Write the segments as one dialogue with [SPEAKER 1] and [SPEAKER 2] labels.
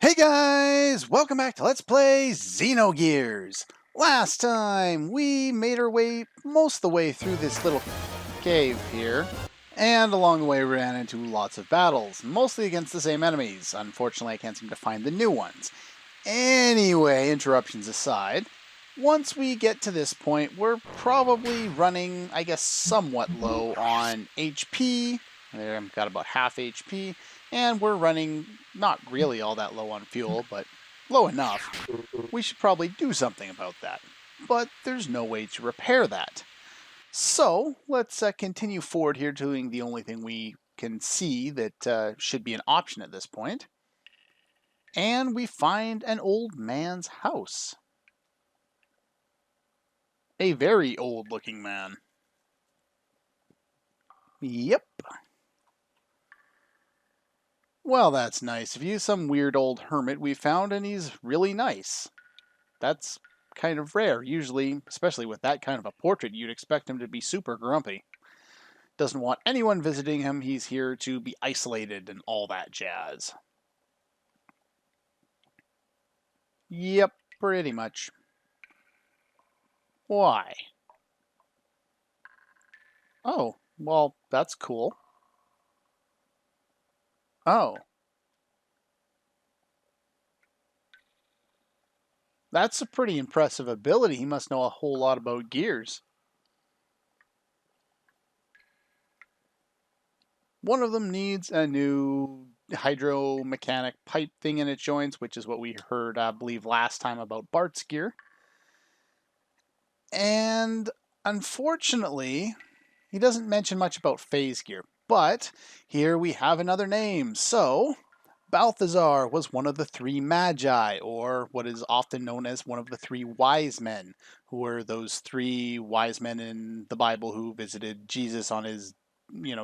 [SPEAKER 1] Hey guys! Welcome back to Let's Play Xenogears! Last time, we made our way most of the way through this little cave here, and along the way we ran into lots of battles, mostly against the same enemies. Unfortunately, I can't seem to find the new ones. Anyway, interruptions aside, once we get to this point, we're probably running, I guess, somewhat low on HP. I've got about half HP, and we're running not really all that low on fuel, but low enough. We should probably do something about that. But there's no way to repair that. So let's continue forward here, doing the only thing we can see that should be an option at this point. And we find an old man's house. A very old looking man. Yep. Well, that's nice of you. Some weird old hermit we found, and he's really nice. That's kind of rare. Usually, especially with that kind of a portrait, you'd expect him to be super grumpy. Doesn't want anyone visiting him. He's here to be isolated and all that jazz. Yep, pretty much. Why? Oh, well, that's cool. Oh. That's a pretty impressive ability. He must know a whole lot about gears. One of them needs a new hydromechanic pipe thing in its joints, which is what we heard, I believe, last time about Bart's gear. And unfortunately, he doesn't mention much about phase gear. But here we have another name. So, Balthazar was one of the three magi, or what is often known as one of the three wise men, who were those three wise men in the Bible who visited Jesus on his,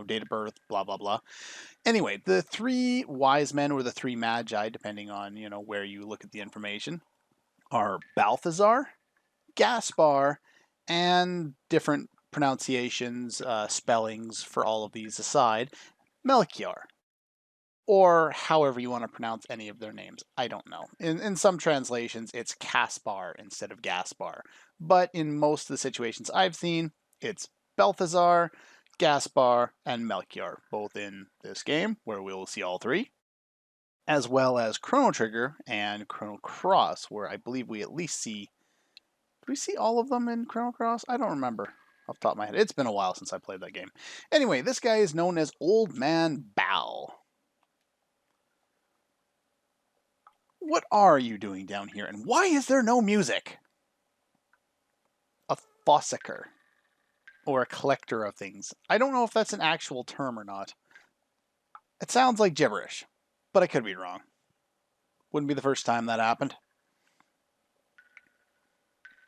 [SPEAKER 1] date of birth, blah, blah, blah. Anyway, the three wise men, or the three magi, depending on, where you look at the information, are Balthazar, Gaspar, and different pronunciations, spellings for all of these aside, Melchior. Or however you want to pronounce any of their names. I don't know. In some translations, it's Caspar instead of Gaspar. But in most of the situations I've seen, it's Balthazar, Gaspar, and Melchior, both in this game, where we will see all three, as well as Chrono Trigger and Chrono Cross, where I believe we at least see. Do we see all of them in Chrono Cross? I don't remember off the top of my head. It's been a while since I played that game. Anyway, this guy is known as Old Man Bao. What are you doing down here, and why is there no music? A fossicker, or a collector of things. I don't know if that's an actual term or not. It sounds like gibberish, but I could be wrong. Wouldn't be the first time that happened.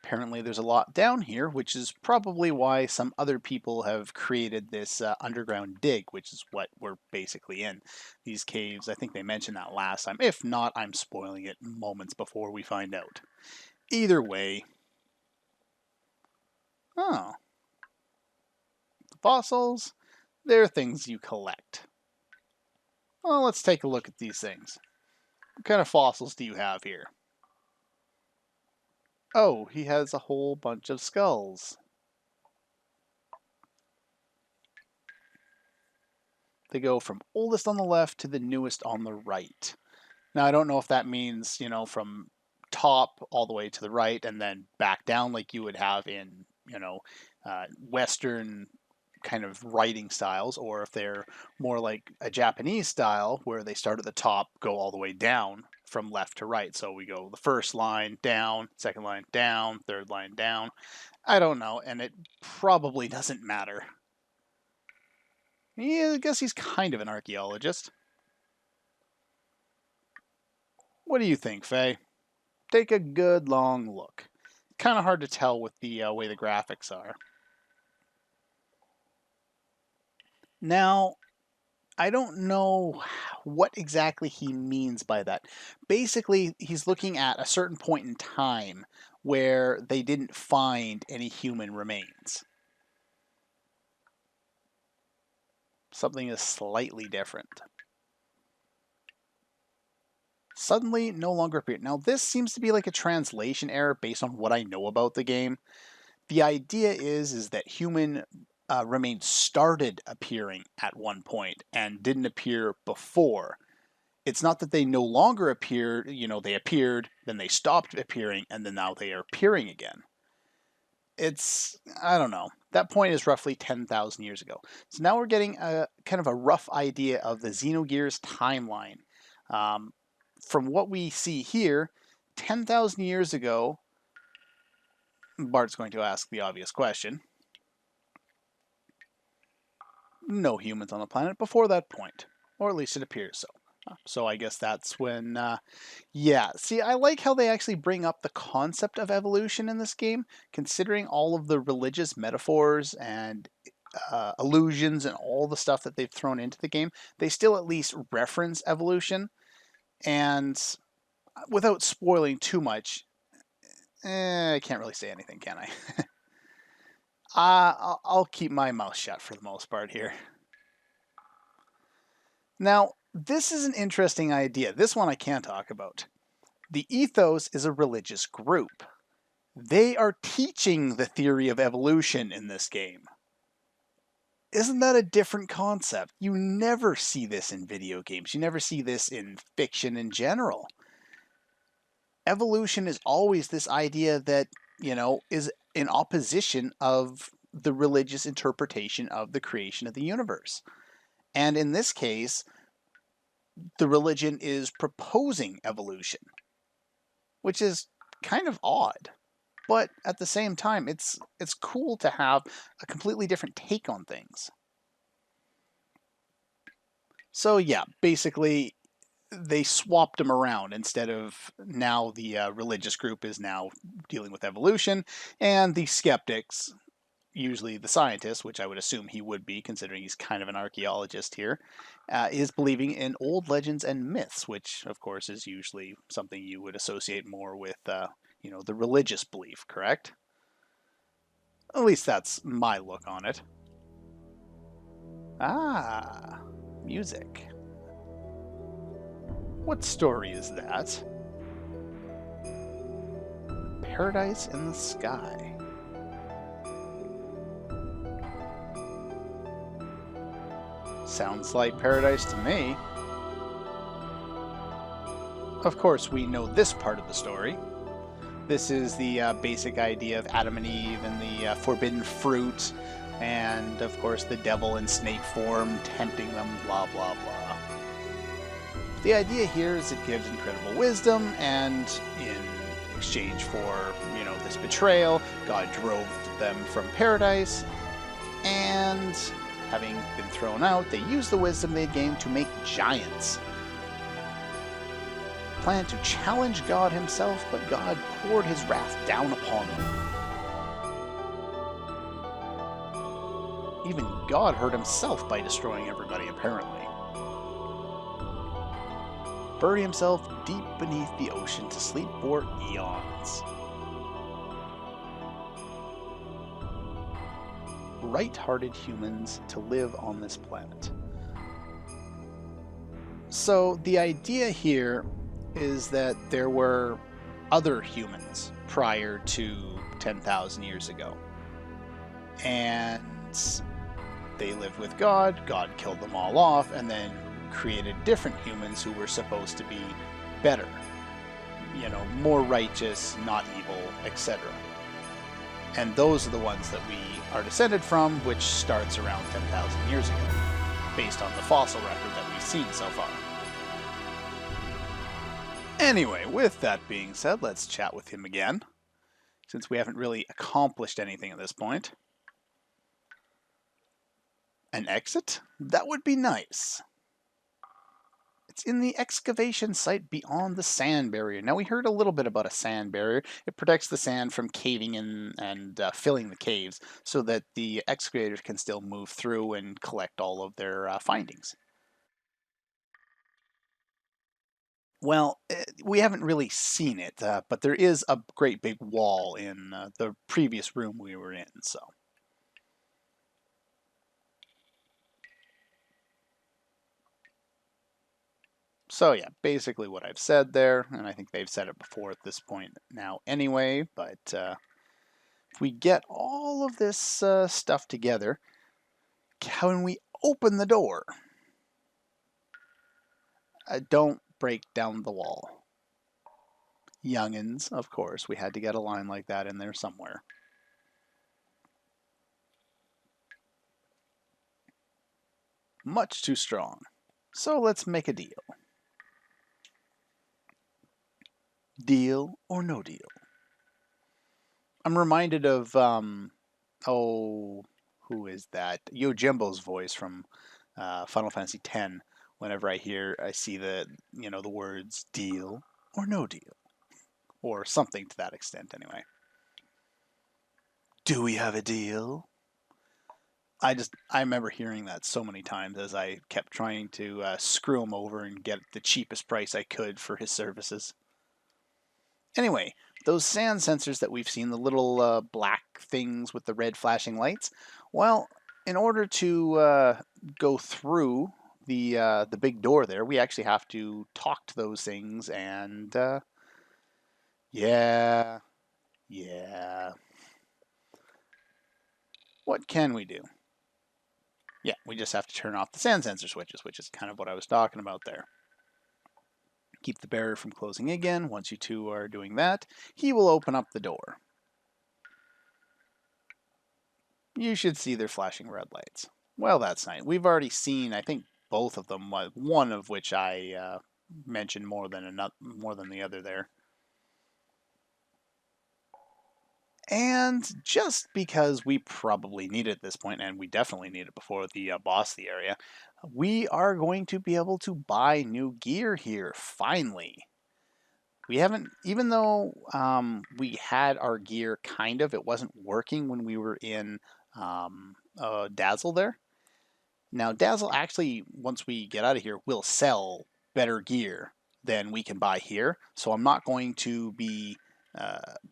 [SPEAKER 1] Apparently there's a lot down here, which is probably why some other people have created this underground dig, which is what we're basically in. These caves, I think they mentioned that last time. If not, I'm spoiling it moments before we find out. Either way. Oh. Fossils, they're things you collect. Well, let's take a look at these things. What kind of fossils do you have here? Oh, he has a whole bunch of skulls. They go from oldest on the left to the newest on the right. Now, I don't know if that means, from top all the way to the right and then back down like you would have in, Western kind of writing styles, or if they're more like a Japanese style where they start at the top, go all the way down from left to right. So we go the first line down, second line down, third line down. I don't know, and it probably doesn't matter. Yeah, I guess he's kind of an archaeologist. What do you think, Faye? Take a good long look. Kind of hard to tell with the way the graphics are. Now, I don't know what exactly he means by that. Basically, he's looking at a certain point in time where they didn't find any human remains. Something is slightly different. suddenly no longer appear. Now, this seems to be like a translation error based on what I know about the game. The idea is that human remains started appearing at one point and didn't appear before. It's not that they no longer appeared, they appeared, then they stopped appearing, and then now they are appearing again. I don't know. That point is roughly 10,000 years ago. So now we're getting a kind of a rough idea of the Xenogears timeline. Um, from what we see here, 10,000 years ago, Bart's going to ask the obvious question. No humans on the planet before that point, or at least it appears so. So I guess that's when, yeah. See, I like how they actually bring up the concept of evolution in this game, considering all of the religious metaphors and illusions and all the stuff that they've thrown into the game. They still at least reference evolution, and without spoiling too much, I can't really say anything, can I? I'll keep my mouth shut for the most part here. Now, this is an interesting idea. This one I can talk about. The Ethos is a religious group. They are teaching the theory of evolution in this game. Isn't that a different concept? You never see this in video games. You never see this in fiction in general. Evolution is always this idea that, is in opposition of the religious interpretation of the creation of the universe. And in this case, the religion is proposing evolution, which is kind of odd. But at the same time, it's cool to have a completely different take on things. So yeah, basically, they swapped them around. Instead of now the religious group is now dealing with evolution, and the skeptics, usually the scientist, which I would assume he would be, considering he's kind of an archaeologist here, is believing in old legends and myths, which, of course, is usually something you would associate more with, the religious belief, correct? At least that's my look on it. Ah, music. What story is that? Paradise in the Sky. Sounds like paradise to me. Of course, we know this part of the story. This is the basic idea of Adam and Eve and the forbidden fruit, and of course the devil in snake form tempting them, blah blah blah. The idea here is it gives incredible wisdom, and in exchange for, this betrayal, God drove them from paradise, and having been thrown out, they used the wisdom they'd gained to make giants. Planned to challenge God himself, but God poured his wrath down upon them. Even God hurt himself by destroying everybody, apparently. Buried himself deep beneath the ocean to sleep for eons. Right-hearted humans to live on this planet. So the idea here is that there were other humans prior to 10,000 years ago. And they lived with God, God killed them all off, and then created different humans who were supposed to be better. More righteous, not evil, etc. And those are the ones that we are descended from, which starts around 10,000 years ago, based on the fossil record that we've seen so far. Anyway, with that being said, let's chat with him again, since we haven't really accomplished anything at this point. An exit? That would be nice. It's in the excavation site beyond the sand barrier. Now, we heard a little bit about a sand barrier. It protects the sand from caving in and filling the caves so that the excavators can still move through and collect all of their findings. Well, we haven't really seen it, but there is a great big wall in the previous room we were in, so. So yeah, basically what I've said there, and I think they've said it before at this point now anyway, but if we get all of this stuff together, can we open the door? Don't break down the wall. Youngins, of course, we had to get a line like that in there somewhere. Much too strong. So let's make a deal. Deal or no deal? I'm reminded of, who is that? Yojimbo's voice from Final Fantasy X. Whenever I see the words deal or no deal, or something to that extent. Anyway, do we have a deal? I remember hearing that so many times as I kept trying to screw him over and get the cheapest price I could for his services. Anyway, those sand sensors that we've seen, the little black things with the red flashing lights, well, in order to go through the big door there, we actually have to talk to those things, and yeah, what can we do? Yeah, we just have to turn off the sand sensor switches, which is kind of what I was talking about there. Keep the barrier from closing again. Once you two are doing that, he will open up the door. You should see their flashing red lights. Well, that's nice. We've already seen, I think, both of them. One of which I mentioned more than the other there. And just because we probably need it at this point, and we definitely need it before the boss of the area, we are going to be able to buy new gear here, finally. We haven't, even though we had our gear kind of, it wasn't working when we were in Dazzle there. Now, Dazzle actually, once we get out of here, will sell better gear than we can buy here. So I'm not going to be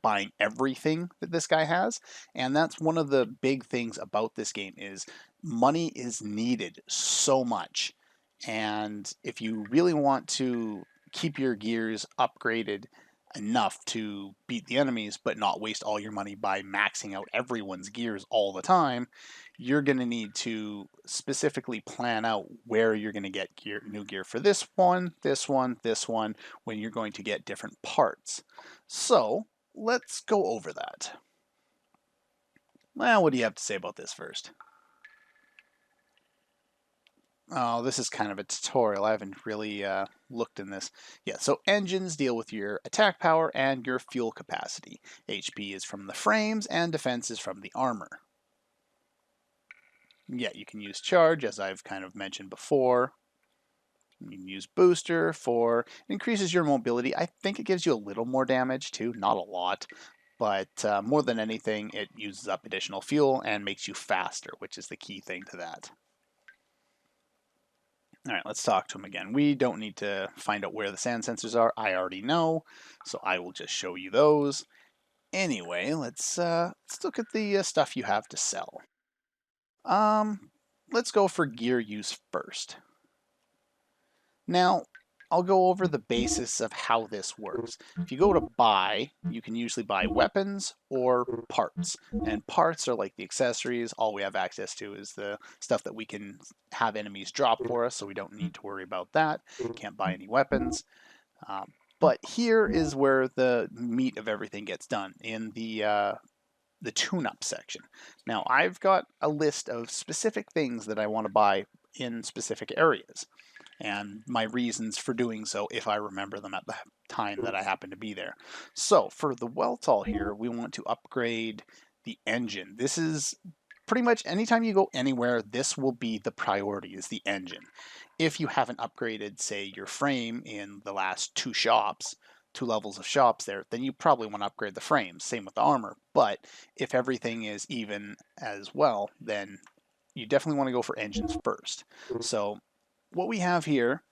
[SPEAKER 1] buying everything that this guy has. And that's one of the big things about this game is money is needed so much. And if you really want to keep your gears upgraded enough to beat the enemies, but not waste all your money by maxing out everyone's gears all the time, you're going to need to specifically plan out where you're going to get new gear for this one, when you're going to get different parts. So let's go over that. Well, what do you have to say about this first? Oh, this is kind of a tutorial. I haven't really looked in this. Yeah, so engines deal with your attack power and your fuel capacity. HP is from the frames and defense is from the armor. Yeah, you can use charge, as I've kind of mentioned before. You can use booster for increases your mobility. I think it gives you a little more damage too, not a lot, but more than anything, it uses up additional fuel and makes you faster, which is the key thing to that. All right, let's talk to him again. We don't need to find out where the sand sensors are. I already know, so I will just show you those. Anyway, let's look at the stuff you have to sell. Let's go for gear use first. Now, I'll go over the basis of how this works. If you go to buy, you can usually buy weapons or parts. And parts are like the accessories. All we have access to is the stuff that we can have enemies drop for us, so we don't need to worry about that. Can't buy any weapons. But here is where the meat of everything gets done, in the tune-up section. Now, I've got a list of specific things that I want to buy in specific areas, and my reasons for doing so if I remember them at the time that I happen to be there. So for the Weltall here, we want to upgrade the engine. This is pretty much anytime you go anywhere, this will be the priority, is the engine. If you haven't upgraded, say, your frame in the last two levels of shops there, then you probably want to upgrade the frames. Same with the armor. But if everything is even as well, then you definitely want to go for engines first. So what we have here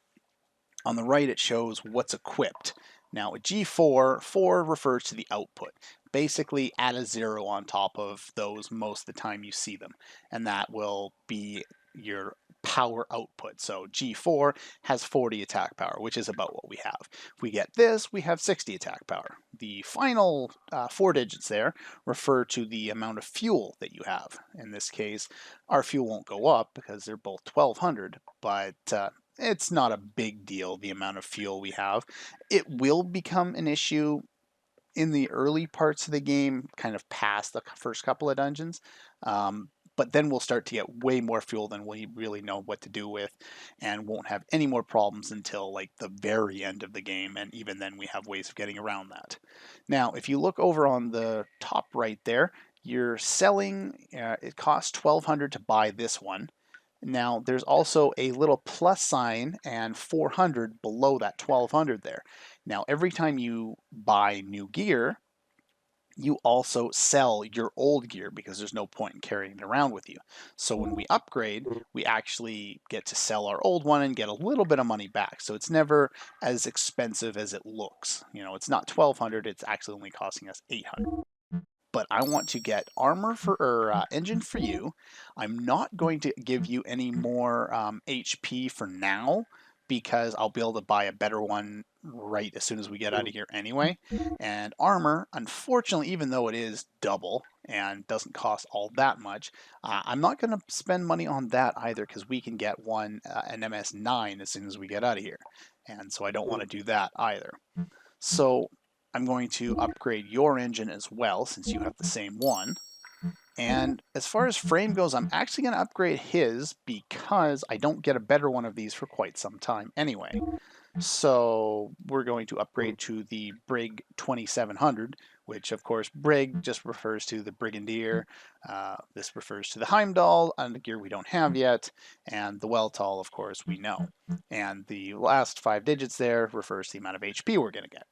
[SPEAKER 1] on the right, it shows what's equipped. Now a G4, 4 refers to the output. Basically add a 0 on top of those most of the time you see them, and that will be your power output. So G4 has 40 attack power, which is about what we have. If we get this, we have 60 attack power. The final 4 digits there refer to the amount of fuel that you have. In this case, our fuel won't go up because they're both 1200, but it's not a big deal, the amount of fuel we have. It will become an issue in the early parts of the game, kind of past the first couple of dungeons. But then we'll start to get way more fuel than we really know what to do with, and won't have any more problems until like the very end of the game, and even then we have ways of getting around that. Now, if you look over on the top right there, you're selling, it costs 1200 to buy this one. Now, there's also a little plus sign and 400 below that 1200 there. Now, every time you buy new gear, you also sell your old gear because there's no point in carrying it around with you. So when we upgrade, we actually get to sell our old one and get a little bit of money back. So it's never as expensive as it looks. You know, it's not 1200, it's actually only costing us 800. But I want to get armor or engine for you. I'm not going to give you any more HP for now because I'll be able to buy a better one right as soon as we get out of here anyway. And armor, unfortunately, even though it is double and doesn't cost all that much, I'm not going to spend money on that either because we can get one, an MS9 as soon as we get out of here. And so I don't want to do that either. So I'm going to upgrade your engine as well since you have the same one. And as far as frame goes, I'm actually going to upgrade his because I don't get a better one of these for quite some time anyway. So we're going to upgrade to the Brig 2700, which of course Brig just refers to the Brigadier. This refers to the Heimdall, and the gear we don't have yet, and the Weltall, of course, we know. And the last 5 digits there refers to the amount of HP we're going to get.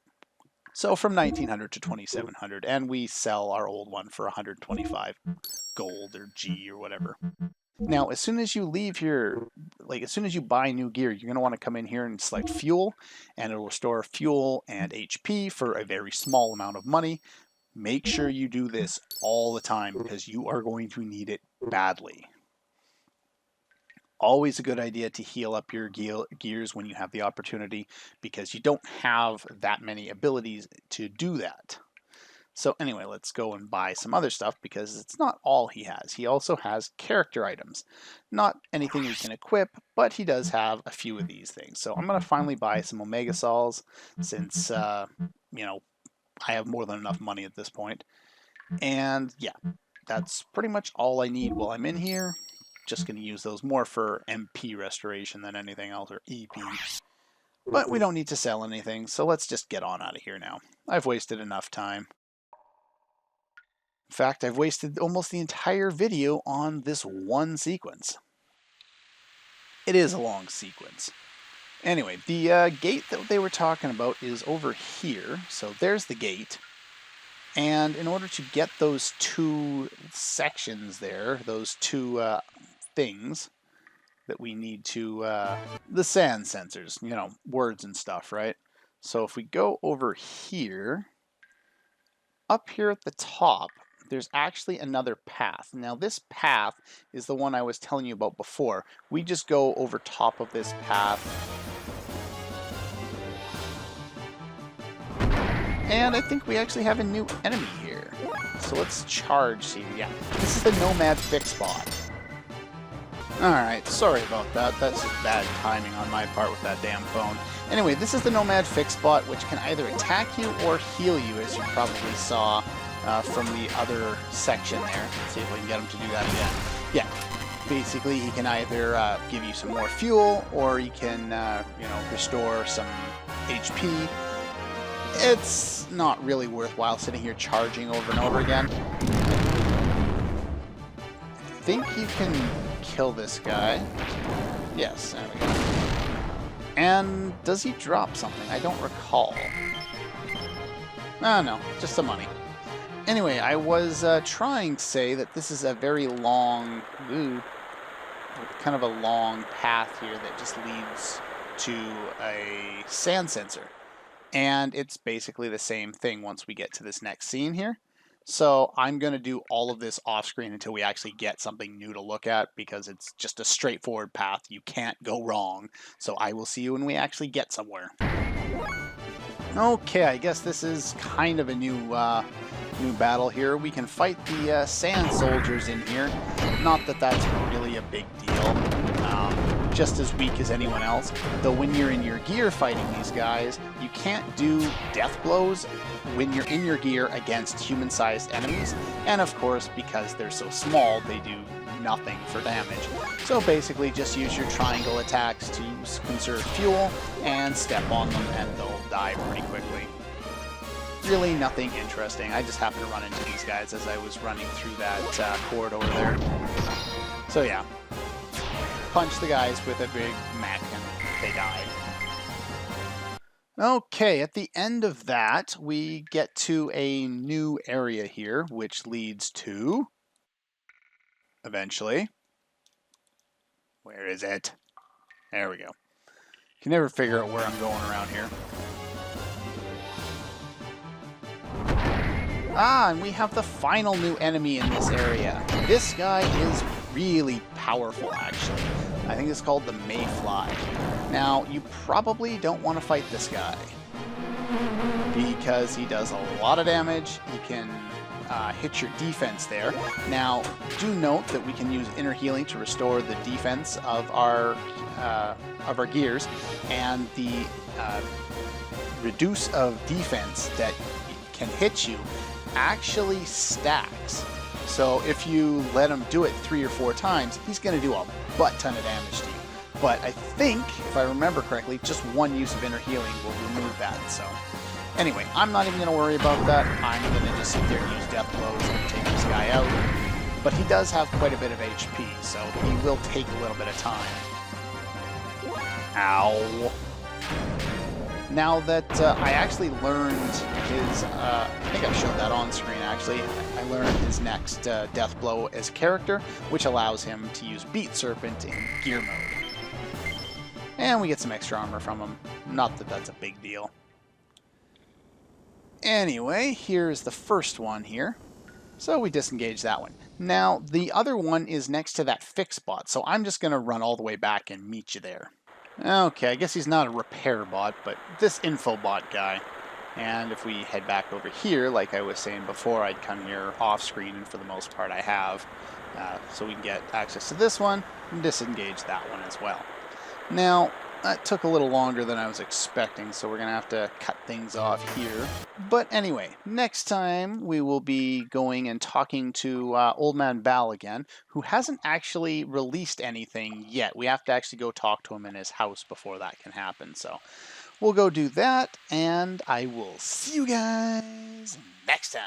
[SPEAKER 1] So from 1900 to 2700, and we sell our old one for 125 gold or G or whatever. Now, as soon as you leave here, like as soon as you buy new gear, you're going to want to come in here and select fuel, and it will restore fuel and HP for a very small amount of money. Make sure you do this all the time because you are going to need it badly. Always a good idea to heal up your gears when you have the opportunity because you don't have that many abilities to do that. So anyway, let's go and buy some other stuff because it's not all he has. He also has character items. Not anything we can equip, but he does have a few of these things. So I'm going to finally buy some Omega Sols since, you know, I have more than enough money at this point. And yeah, that's pretty much all I need while I'm in here. Just going to use those more for MP restoration than anything else, or EP. But we don't need to sell anything, so let's just get on out of here now. I've wasted enough time. In fact, I've wasted almost the entire video on this one sequence. It is a long sequence. Anyway, the gate that they were talking about is over here. So there's the gate. And in order to get those 2 sections there, those 2 things that we need to, the sand sensors, you know, words and stuff, right? So if we go over here, up here at the top, there's actually another path. Now this path is the one I was telling you about before. We just go over top of this path. And I think we actually have a new enemy here. So let's charge, see, yeah. This is the Nomad Fix Bot. Alright, sorry about that. That's just bad timing on my part with that damn phone. Anyway, this is the Nomad Fix Bot, which can either attack you or heal you, as you probably saw from the other section there. Let's see if we can get him to do that again. Yeah, basically he can either give you some more fuel, or he can, you know, restore some HP. It's not really worthwhile sitting here charging over and over again. I think you can kill this guy. Yes, there we go. And does he drop something? I don't recall. Oh no, just some money. Anyway, I was trying to say that this is a very long, kind of a long path here that just leads to a sand sensor. And it's basically the same thing once we get to this next scene here. So I'm going to do all of this off screen until we actually get something new to look at, because it's just a straightforward path. You can't go wrong. So I will see you when we actually get somewhere. Okay, I guess this is kind of a new battle here. We can fight the sand soldiers in here. Not that that's really a big deal. Just as weak as anyone else. Though when you're in your gear fighting these guys, you can't do death blows when you're in your gear against human-sized enemies. And of course, because they're so small, they do nothing for damage. So basically just use your triangle attacks to conserve fuel and step on them and they'll die pretty quickly. Really nothing interesting. I just happened to run into these guys as I was running through that corridor there. So yeah. Punch the guys with a big mech and they died. Okay, at the end of that, we get to a new area here, which leads to... eventually. Where is it? There we go. Can never figure out where I'm going around here. Ah, and we have the final new enemy in this area. This guy is really powerful, actually. I think it's called the Mayfly. Now, you probably don't want to fight this guy, because he does a lot of damage. He can hit your defense there. Now, do note that we can use inner healing to restore the defense of our gears, and the reduce of defense that can hit you actually stacks. So if you let him do it 3 or 4 times, he's going to do a butt ton of damage to you. But I think, if I remember correctly, just one use of inner healing will remove that. So anyway, I'm not even going to worry about that. I'm going to just sit there and use death blows and take this guy out. But he does have quite a bit of HP, so he will take a little bit of time. Ow. Now that I actually learned his, I think I showed that on screen actually, I learned his next death blow as character, which allows him to use Beat Serpent in gear mode. And we get some extra armor from him. Not that that's a big deal. Anyway, here's the first one here. So we disengage that one. Now, the other one is next to that fix bot, so I'm just going to run all the way back and meet you there. Okay, I guess he's not a repair bot, but this info bot guy. And if we head back over here, like I was saying before, I'd come here off screen, and for the most part I have. So we can get access to this one and disengage that one as well. Now, that took a little longer than I was expecting, so we're going to have to cut things off here. But anyway, next time we will be going and talking to Old Man Bal again, who hasn't actually released anything yet. We have to actually go talk to him in his house before that can happen. So we'll go do that, and I will see you guys next time.